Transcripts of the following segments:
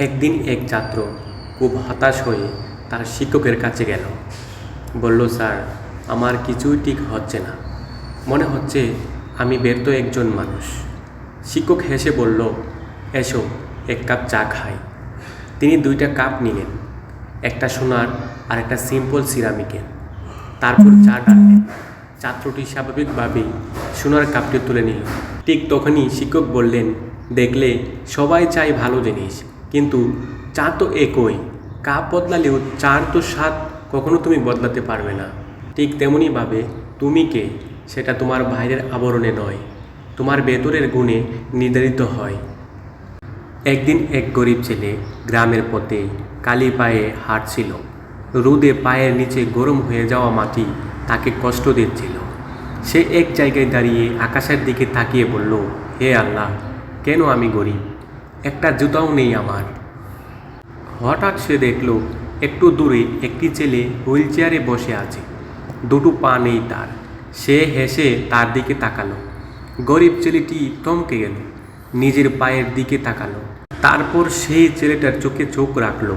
একদিন এক ছাত্র খুব হতাশ হয়ে তার শিক্ষকের কাছে গেল। বলল, স্যার, আমার কিছুই ঠিক হচ্ছে না, মনে হচ্ছে আমি ব্যর্থ একজন মানুষ। শিক্ষক হেসে বলল, এসো এক কাপ চা খাই। তিনি দুইটা কাপ নিলেন, একটা সোনার আর একটা সিম্পল সিরামিকের। তারপর চা ডাললেন। ছাত্রটি স্বাভাবিকভাবেই সোনার কাপটি তুলে নিল। ঠিক তখনই শিক্ষক বললেন, দেখলে, সবাই চায় ভালো জিনিস, কিন্তু চা তো একই। কাপ বদলালেও চার তো স্বাদ কখনো তুমি বদলাতে পারবে না। ঠিক তেমনইভাবে তুমি কে, সেটা তোমার বাইরের আবরণে নয়, তোমার ভেতরের গুণে নির্ধারিত হয়। একদিন এক গরিব ছেলে গ্রামের পথে খালি পায়ে হাঁটছিল। রোদে পায়ের নিচে গরম হয়ে যাওয়া মাটি তাকে কষ্ট দিচ্ছিল। সে এক জায়গায় দাঁড়িয়ে আকাশের দিকে তাকিয়ে বলল, হে আল্লাহ, কেন আমি গরিব? একটা জুতাও নেই আমার। হঠাৎ সে দেখল একটু দূরে একটি ছেলে হুইল চেয়ারে বসে আছে, দুটো পা নেই তার। সে হেসে তার দিকে তাকালো। গরিব ছেলেটি থমকে গেল, নিজের পায়ের দিকে তাকালো। তারপর সেই ছেলেটার চোখে চোখ রাখল।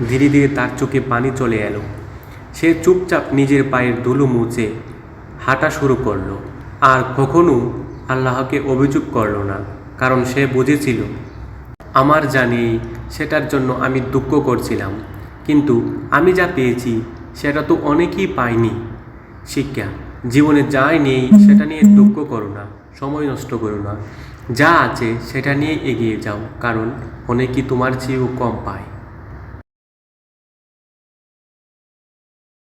ধীরে ধীরে তার চোখে পানি চলে এলো। সে চুপচাপ নিজের পায়ের ধুলো মুছে হাঁটা শুরু করলো। আর কখনো আল্লাহকে অভিযোগ করলো না, কারণ সে বুঝেছিল, আমার জানি সেটার জন্য আমি দুঃখ করছিলাম, কিন্তু আমি যা পেয়েছি সেটা তো অনেকেই পায়নি। শিক্ষা: জীবনে যাই নেই সেটা নিয়ে দুঃখ করো না, সময় নষ্ট করো না। যা আছে সেটা নিয়ে এগিয়ে যাও, কারণ অনেকেই তোমার চেয়েও কম পায়।